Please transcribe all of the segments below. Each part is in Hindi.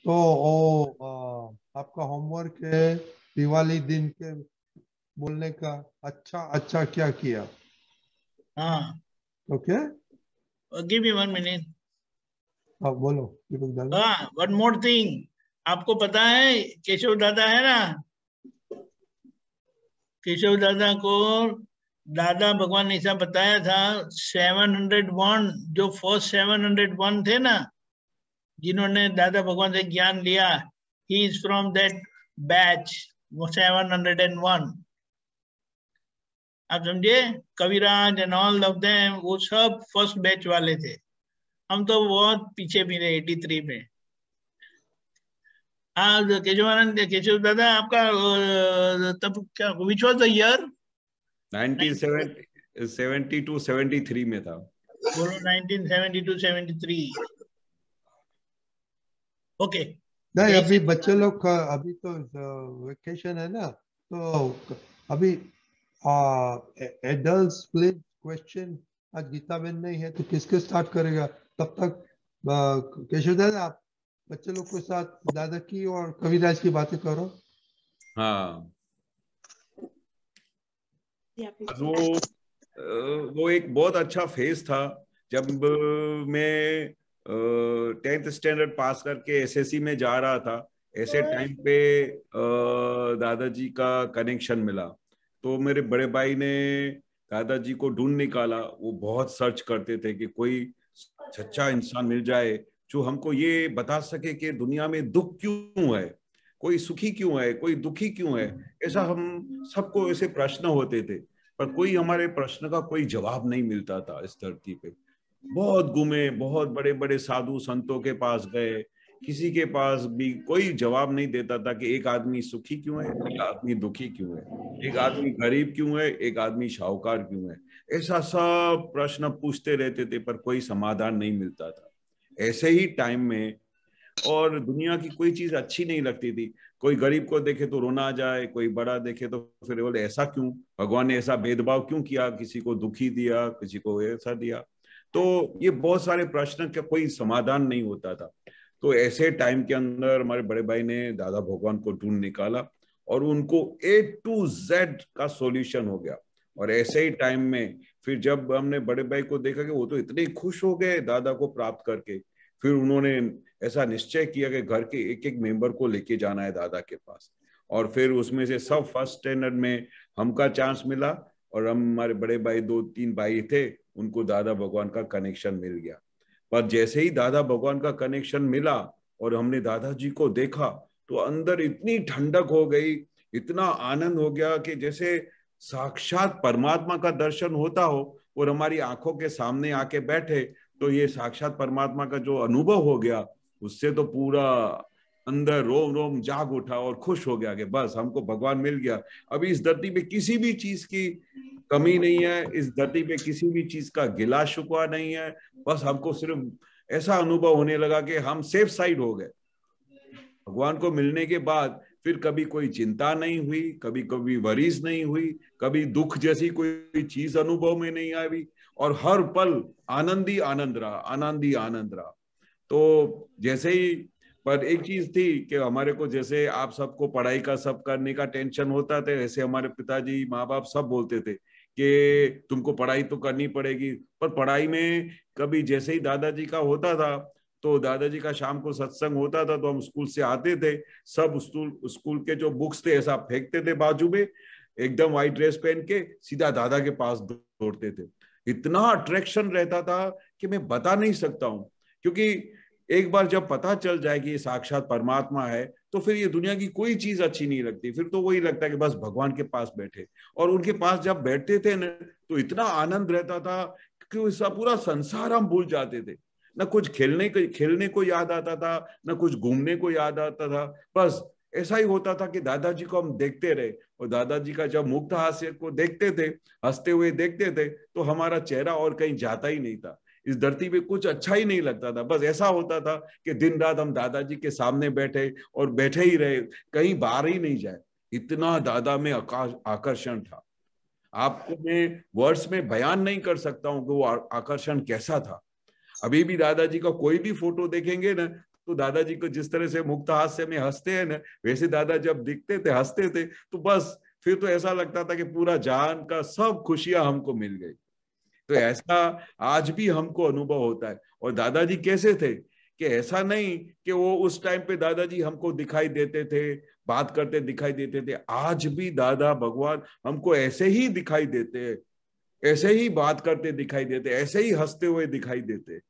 तो आपका होमवर्क है दिवाली दिन के बोलने का। अच्छा अच्छा क्या किया? हाँ, ओके, गिव मी 1 मिनट। अब बोलो दीपक दादा। हाँ, वन मोर थिंग। आपको पता है केशव दादा है ना, केशव दादा को दादा भगवान ने ऐसा बताया था, 701, जो फर्स्ट 701 थे ना, जिन्होंने दादा भगवान से ज्ञान लिया, he is from that batch, वो 701। आप समझे? कविराज एंड ऑल ऑफ देम, वो सब फर्स्ट बैच वाले थे। हम तो बहुत पीछे भी रहे 83 में। हाँ, केशवानंद, केशव दादा आपका तब क्या, विच वॉज द ईयर? 1972-73 में था। बोलो 1972-73। ओके। नहीं, यही अभी से बच्चे लोग का अभी तो वेकेशन है ना, तो अभी एडल्ट्स प्लीज क्वेश्चन। आज गीता बहन नहीं है तो किसके स्टार्ट करेगा? तब तक केशव दादा आप बच्चे लोग के साथ दादा की और कविराज की बातें करो। हाँ, वो वो एक बहुत अच्छा फेज था जब मैं 10th स्टैंडर्ड पास करके एसएससी में जा रहा था। ऐसे टाइम पे दादाजी का कनेक्शन मिला, तो मेरे बड़े भाई ने दादाजी को ढूंढ निकाला। वो बहुत सर्च करते थे कि कोई सच्चा इंसान मिल जाए जो हमको ये बता सके कि दुनिया में दुख क्यों है, कोई सुखी क्यों है, कोई दुखी क्यों है। ऐसा हम सबको ऐसे प्रश्न होते थे, पर कोई हमारे प्रश्न का कोई जवाब नहीं मिलता था इस धरती पे। बहुत घूमे, बहुत बड़े बड़े साधु संतों के पास गए, किसी के पास भी कोई जवाब नहीं देता था कि एक आदमी सुखी क्यों है, एक आदमी दुखी क्यों है, एक आदमी गरीब क्यों है, एक आदमी शाहूकार क्यों है। ऐसा सब प्रश्न पूछते रहते थे पर कोई समाधान नहीं मिलता था। ऐसे ही टाइम में और दुनिया की कोई चीज अच्छी नहीं लगती थी। कोई गरीब को देखे तो रोना आ जाए, कोई बड़ा देखे तो फिर बोले ऐसा क्यों, भगवान ने ऐसा भेदभाव क्यों किया, किसी को दुखी दिया, किसी को ऐसा दिया। तो ये बहुत सारे प्रश्न का कोई समाधान नहीं होता था। तो ऐसे टाइम के अंदर हमारे बड़े भाई ने दादा भगवान को ढूंढ निकाला और उनको A to Z का सॉल्यूशन हो गया। और ऐसे ही टाइम में फिर जब हमने बड़े भाई को देखा कि वो तो इतने खुश हो गए दादा को प्राप्त करके, फिर उन्होंने ऐसा निश्चय किया कि घर के एक एक मेंबर को लेके जाना है दादा के पास। और फिर उसमें से सब फर्स्ट स्टैंडर्ड में हमका चांस मिला, और हम हमारे बड़े भाई 2-3 भाई थे, उनको दादा भगवान का कनेक्शन मिल गया। पर जैसे ही दादा भगवान का कनेक्शन मिला और हमने दादाजी को देखा, तो अंदर इतनी ठंडक हो गई, इतना आनंद हो गया कि जैसे साक्षात परमात्मा का दर्शन होता हो और हमारी आंखों के सामने आके बैठे। तो ये साक्षात परमात्मा का जो अनुभव हो गया, उससे तो पूरा अंदर रोम रोम जाग उठा और खुश हो गया कि बस हमको भगवान मिल गया। अभी इस धरती पे किसी भी चीज की कमी नहीं है, इस धरती पे किसी भी चीज का गिला शुकवा नहीं है। बस हमको सिर्फ ऐसा अनुभव होने लगा कि हम सेफ साइड हो गए। भगवान को मिलने के बाद फिर कभी कोई चिंता नहीं हुई, कभी कभी वरीज नहीं हुई, कभी दुख जैसी कोई चीज अनुभव में नहीं आई, और हर पल आनंद ही आनंद रहा, आनंद ही आनंद रहा। तो जैसे ही, पर एक चीज थी कि हमारे को जैसे आप सबको पढ़ाई का सब करने का टेंशन होता था, वैसे हमारे पिताजी माँ बाप सब बोलते थे कि तुमको पढ़ाई तो करनी पड़ेगी। पर पढ़ाई में कभी जैसे ही दादाजी का होता था, तो दादाजी का शाम को सत्संग होता था, तो हम स्कूल से आते थे, सब स्कूल के जो बुक्स थे ऐसा फेंकते थे बाजू में, एकदम व्हाइट ड्रेस पहन के सीधा दादा के पास दौड़ते थे। इतना अट्रैक्शन रहता था कि मैं बता नहीं सकता हूँ। क्योंकि एक बार जब पता चल जाए कि ये साक्षात परमात्मा है, तो फिर ये दुनिया की कोई चीज अच्छी नहीं लगती। फिर तो वही लगता है कि बस भगवान के पास बैठे। और उनके पास जब बैठते थे न, तो इतना आनंद रहता था कि उसका पूरा संसार हम भूल जाते थे। न कुछ खेलने को याद आता था, न कुछ घूमने को याद आता था। बस ऐसा ही होता था कि दादाजी को हम देखते रहे, और दादाजी का जब मुक्त हास्य को देखते थे, हंसते हुए देखते थे, तो हमारा चेहरा और कहीं जाता ही नहीं था। इस धरती पे कुछ अच्छा ही नहीं लगता था। बस ऐसा होता था कि दिन रात हम दादाजी के सामने बैठे और बैठे ही रहे, कहीं बाहर ही नहीं जाए। इतना दादा में आकर्षण था, आपको मैं वर्ड्स में बयान नहीं कर सकता हूं कि वो आकर्षण कैसा था। अभी भी दादाजी का कोई भी फोटो देखेंगे ना, तो दादाजी को जिस तरह से मुक्त हास्य में हंसते हैं ना, वैसे दादा जब दिखते थे हंसते थे तो बस फिर तो ऐसा लगता था कि पूरा जान का सब खुशियां हमको मिल गई। तो ऐसा आज भी हमको अनुभव होता है। और दादाजी कैसे थे कि ऐसा नहीं कि वो उस टाइम पे दादाजी हमको दिखाई देते थे, बात करते दिखाई देते थे, आज भी दादा भगवान हमको ऐसे ही दिखाई देते हैं, ऐसे ही बात करते दिखाई देते, ऐसे ही हंसते हुए दिखाई देते।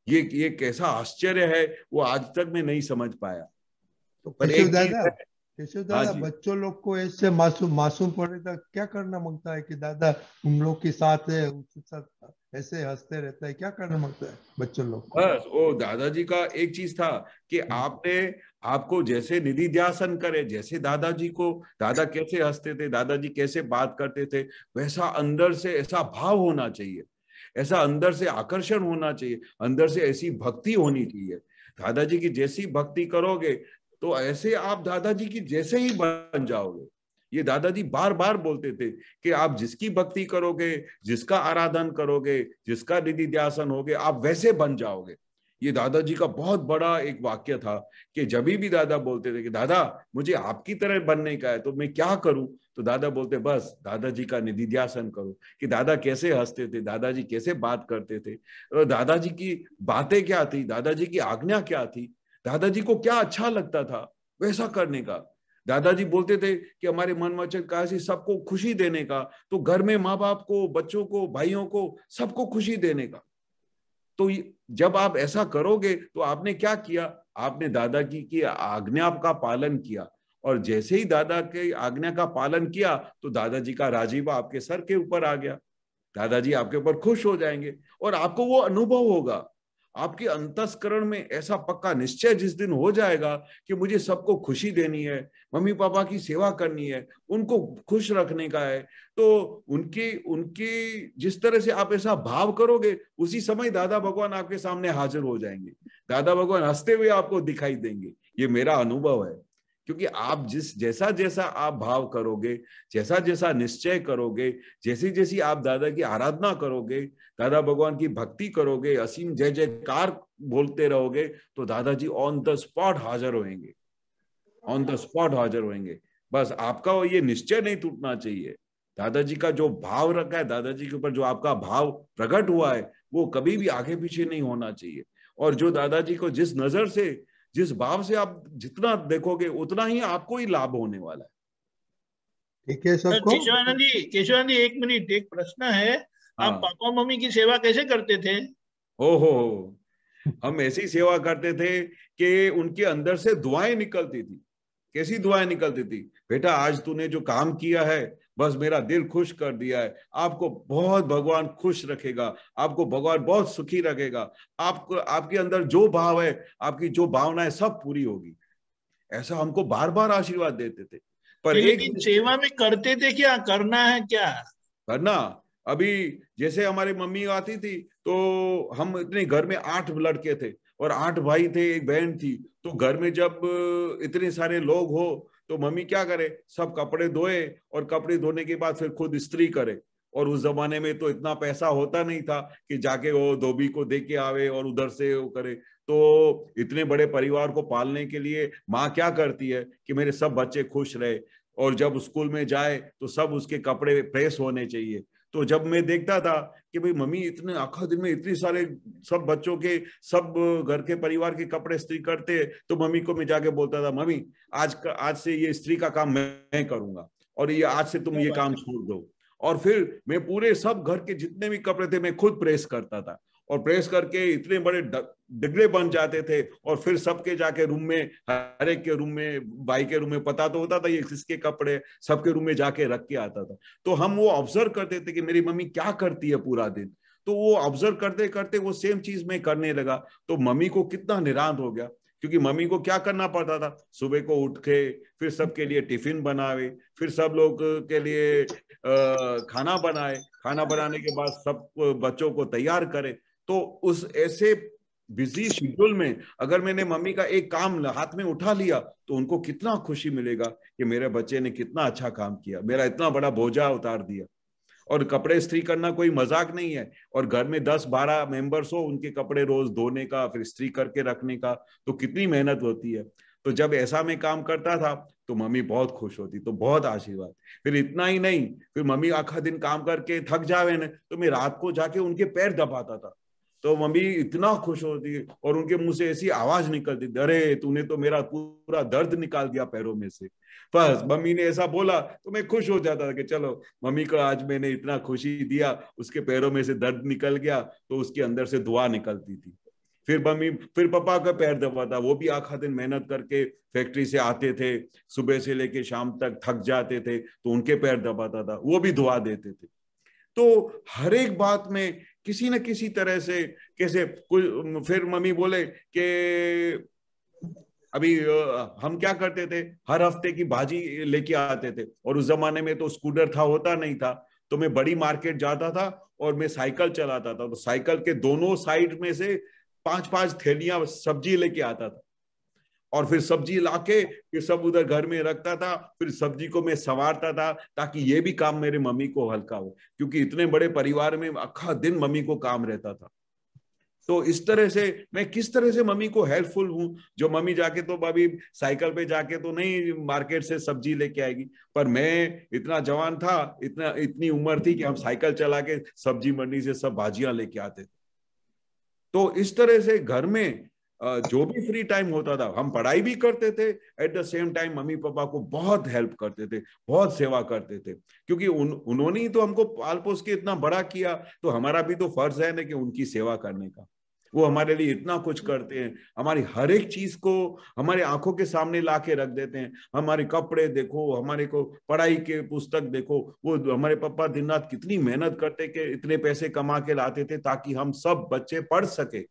ये कैसा आश्चर्य है, वो आज तक मैं नहीं समझ पाया। तो पर केशव एक चीज दादा, है। केशव हाँ दादा, जी। बच्चों लोग को ऐसे मासूम मासूम पड़े तो क्या करना मांगता है कि दादा उन लोग के साथ है, उनके साथ ऐसे हंसते रहता है, क्या करना मांगता है बच्चों लोग को? बस वो दादाजी का एक चीज था कि आपको जैसे निधि ध्यासन करे, जैसे दादाजी को, दादा कैसे हंसते थे, दादाजी कैसे बात करते थे, वैसा अंदर से ऐसा भाव होना चाहिए, ऐसा अंदर से आकर्षण होना चाहिए, अंदर से ऐसी भक्ति होनी चाहिए। दादाजी की जैसी भक्ति करोगे तो ऐसे आप दादाजी की जैसे ही बन जाओगे। ये दादाजी बार बार बोलते थे कि आप जिसकी भक्ति करोगे, जिसका आराधन करोगे, जिसका निधि ध्यासन होगे, आप वैसे बन जाओगे। ये दादाजी का बहुत बड़ा एक वाक्य था कि जब भी दादा बोलते थे कि दादा मुझे आपकी तरह बनने का है तो मैं क्या करूं, तो दादा बोलते बस दादाजी का निधि ध्यासन करो, कि दादा कैसे हंसते थे, दादाजी कैसे बात करते थे, और दादाजी की बातें क्या थी, दादाजी की आज्ञा क्या थी, दादाजी को क्या अच्छा लगता था वैसा करने का। दादाजी बोलते थे कि हमारे मन वचन काया से सबको खुशी देने का, तो घर में माँ बाप को, बच्चों को, भाइयों को, सबको खुशी देने का। तो जब आप ऐसा करोगे तो आपने क्या किया, आपने दादा की आज्ञा का पालन किया, और जैसे ही दादा के आज्ञा का पालन किया तो दादाजी का राजीव आपके सर के ऊपर आ गया, दादाजी आपके ऊपर खुश हो जाएंगे, और आपको वो अनुभव होगा, आपके अंतस्करण में ऐसा पक्का निश्चय जिस दिन हो जाएगा कि मुझे सबको खुशी देनी है, मम्मी पापा की सेवा करनी है, उनको खुश रखने का है, तो उनकी उनकी जिस तरह से आप ऐसा भाव करोगे उसी समय दादा भगवान आपके सामने हाजिर हो जाएंगे, दादा भगवान हंसते हुए आपको दिखाई देंगे। ये मेरा अनुभव है, क्योंकि आप जैसा जैसा आप भाव करोगे, जैसा जैसा निश्चय करोगे, जैसी जैसी आप दादा की आराधना करोगे, दादा भगवान की भक्ति करोगे, असीम जय जयकार बोलते रहोगे, तो दादाजी ऑन द स्पॉट हाजिर होंगे, ऑन द स्पॉट हाजिर होंगे। बस आपका ये निश्चय नहीं टूटना चाहिए, दादाजी का जो भाव रखा है, दादाजी के ऊपर जो आपका भाव प्रकट हुआ है, वो कभी भी आगे पीछे नहीं होना चाहिए। और जो दादाजी को जिस नजर से, जिस भाव से आप जितना देखोगे उतना ही आपको ही लाभ होने वाला है। ठीक है सबको? केशवानंद जी 1 मिनट, एक प्रश्न है। आप हाँ। पापा मम्मी की सेवा कैसे करते थे? हो हम ऐसी सेवा करते थे कि उनके अंदर से दुआएं निकलती थी। कैसी दुआएं निकलती थी, बेटा आज तूने जो काम किया है बस मेरा दिल खुश कर दिया है, आपको बहुत भगवान खुश रखेगा, आपको भगवान बहुत सुखी रखेगा, आपको आपके अंदर जो भाव है, आपकी जो भावना है सब पूरी होगी। ऐसा हमको बार बार आशीर्वाद देते थे। पर लेकिन सेवा में करते थे क्या, करना है क्या करना, अभी जैसे हमारी मम्मी आती थी तो हम इतने, घर में 8 लड़के थे और 8 भाई थे, एक बहन थी, तो घर में जब इतने सारे लोग हो तो मम्मी क्या करे, सब कपड़े धोए और कपड़े धोने के बाद फिर खुद इस्त्री करे। और उस जमाने में तो इतना पैसा होता नहीं था कि जाके वो धोबी को दे के आवे और उधर से वो करे। तो इतने बड़े परिवार को पालने के लिए माँ क्या करती है कि मेरे सब बच्चे खुश रहे, और जब स्कूल में जाए तो सब उसके कपड़े प्रेस होने चाहिए। तो जब मैं देखता था कि भाई मम्मी इतने आखा दिन में इतने सारे सब बच्चों के, सब घर के परिवार के कपड़े इस्त्री करते, तो मम्मी को मैं जाके बोलता था, मम्मी आज से ये इस्त्री का काम मैं करूंगा, और ये आज से तुम ये काम छोड़ दो। और फिर मैं पूरे सब घर के जितने भी कपड़े थे मैं खुद प्रेस करता था, और प्रेस करके इतने बड़े डिगले बन जाते थे, और फिर सबके जाके रूम में, हर एक के रूम में, भाई के रूम में पता तो होता था ये किसके कपड़े, सबके रूम में जाके रख के आता था। तो हम वो ऑब्जर्व करते थे कि मेरी मम्मी क्या करती है पूरा दिन, तो वो ऑब्जर्व करते करते वो सेम चीज में करने लगा। तो मम्मी को कितना निरांत हो गया, क्योंकि मम्मी को क्या करना पड़ता था, सुबह को उठ के फिर सबके लिए टिफिन बनावे, फिर सब लोग के लिए खाना बनाए, खाना बनाने के बाद सब बच्चों को तैयार करे। तो उस ऐसे बिजी शेड्यूल में अगर मैंने मम्मी का एक काम हाथ में उठा लिया तो उनको कितना खुशी मिलेगा कि मेरे बच्चे ने कितना अच्छा काम किया, मेरा इतना बड़ा बोझा उतार दिया। और कपड़े इस्त्री करना कोई मजाक नहीं है। और घर में 10-12 मेंबर्स हो, उनके कपड़े रोज धोने का, फिर इस्त्री करके रखने का, तो कितनी मेहनत होती है। तो जब ऐसा मैं काम करता था तो मम्मी बहुत खुश होती, तो बहुत आशीर्वाद। फिर इतना ही नहीं, फिर मम्मी आखा दिन काम करके थक जावे न, तो मैं रात को जाके उनके पैर दबाता था, तो मम्मी इतना खुश होती और उनके मुंह से ऐसी आवाज निकलती, अरे तूने तो मेरा पूरा दर्द निकाल दिया पैरों में से। बस मम्मी ने ऐसा बोला तो मैं खुश हो जाता था कि चलो मम्मी को आज मैंने इतना खुशी दिया, उसके पैरों में से दर्द निकल गया, तो उसके अंदर से दुआ निकलती थी। फिर मम्मी, फिर पापा का पैर दबाता, वो भी आखा दिन मेहनत करके फैक्ट्री से आते थे, सुबह से लेके शाम तक थक जाते थे, तो उनके पैर दबाता था, वो भी दुआ देते थे। तो हर एक बात में किसी न किसी तरह से कैसे कुछ। फिर मम्मी बोले कि अभी हम क्या करते थे, हर हफ्ते की भाजी लेके आते थे, और उस जमाने में तो स्कूटर था होता नहीं था, तो मैं बड़ी मार्केट जाता था और मैं साइकिल चलाता था, तो साइकिल के दोनों साइड में से 5-5 थैलियां सब्जी लेके आता था, और फिर सब्जी लाके फिर सब उधर घर में रखता था, फिर सब्जी को मैं संवारता था, ताकि ये भी काम मेरे मम्मी को हल्का हो, क्योंकि इतने बड़े परिवार में आखा दिन मम्मी को काम रहता था। तो इस तरह से मैं किस तरह से मम्मी को हेल्पफुल हूँ, जो मम्मी जाके तो अभी साइकिल पे जाके तो नहीं मार्केट से सब्जी लेके आएगी, पर मैं इतना जवान था, इतनी उम्र थी कि हम साइकिल चला के सब्जी मंडी से सब भाजियां लेके आते थे। तो इस तरह से घर में जो भी फ्री टाइम होता था हम पढ़ाई भी करते थे, at the same time mummy papa को बहुत हेल्प करते थे, बहुत सेवा करते थे, क्योंकि उन्होंने ही तो हमको पाल पोस के इतना बड़ा किया, तो हमारा भी तो फर्ज है ना कि उनकी सेवा करने का। वो हमारे लिए इतना कुछ करते हैं, हमारी हर एक चीज को हमारे आंखों के सामने ला के रख देते हैं। हमारे कपड़े देखो, हमारे को पढ़ाई के पुस्तक देखो, वो हमारे पापा दिन रात कितनी मेहनत करते कि इतने पैसे कमा के लाते थे ताकि हम सब बच्चे पढ़ सके,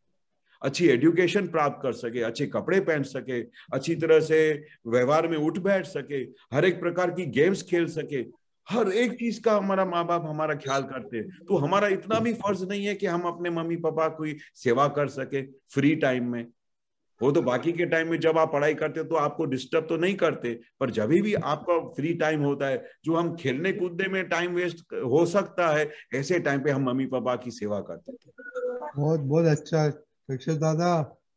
अच्छी एजुकेशन प्राप्त कर सके, अच्छे कपड़े पहन सके, अच्छी तरह से व्यवहार में उठ बैठ सके, हर एक प्रकार की गेम्स खेल सके, हर एक चीज का हमारा माँ बाप हमारा ख्याल करते हैं। तो हमारा इतना भी फर्ज नहीं है कि हम अपने मम्मी पापा की सेवा कर सके फ्री टाइम में। वो तो बाकी के टाइम में जब आप पढ़ाई करते हो तो आपको डिस्टर्ब तो नहीं करते, पर जब भी आपका फ्री टाइम होता है, जो हम खेलने कूदने में टाइम वेस्ट हो सकता है, ऐसे टाइम पे हम मम्मी पापा की सेवा करते थे। बहुत बहुत अच्छा केशव दादा,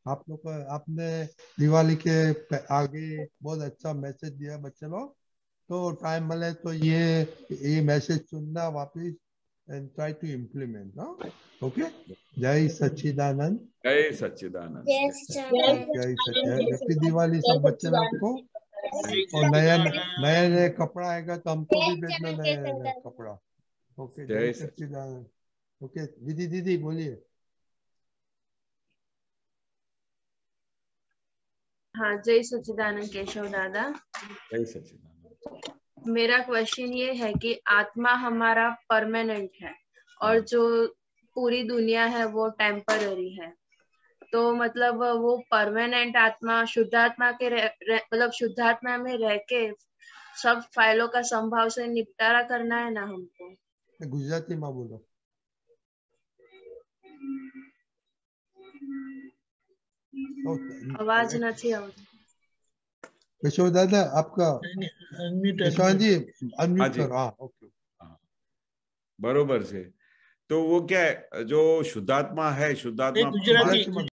आप लोग को आपने दिवाली के आगे बहुत अच्छा मैसेज दिया बच्चे लोग। तो टाइम मिले तो ये मैसेज सुनना वापिस and try to implement. Okay, जय सच्चिदानंद। जय सच्चिदानंद। जय सच्चिदानंद। हैप्पी दिवाली सब बच्चे लोग को। और नया नया कपड़ा आएगा तो हमको भी भेजना नया नया कपड़ा। ओके, जय सच्चिदानंद। ओके दीदी बोलिए। हाँ, जय सच्चिदानंद केशव दादा। जय सच्चिदानंद। मेरा क्वेश्चन ये है कि आत्मा हमारा परमानेंट है और जो पूरी दुनिया है वो टेम्पररी है, तो मतलब वो परमानेंट आत्मा शुद्ध आत्मा के मतलब शुद्ध आत्मा में रह के सब फाइलों का संभाव से निपटारा करना है ना हमको। गुजराती में बोलो। आवाज नहीं आवती। केशव दादा आपका केशव जी अनम्यूट करो। हाँ ओके, बरोबर से। तो वो क्या है, जो शुद्धात्मा है, शुद्धात्मा गुजराती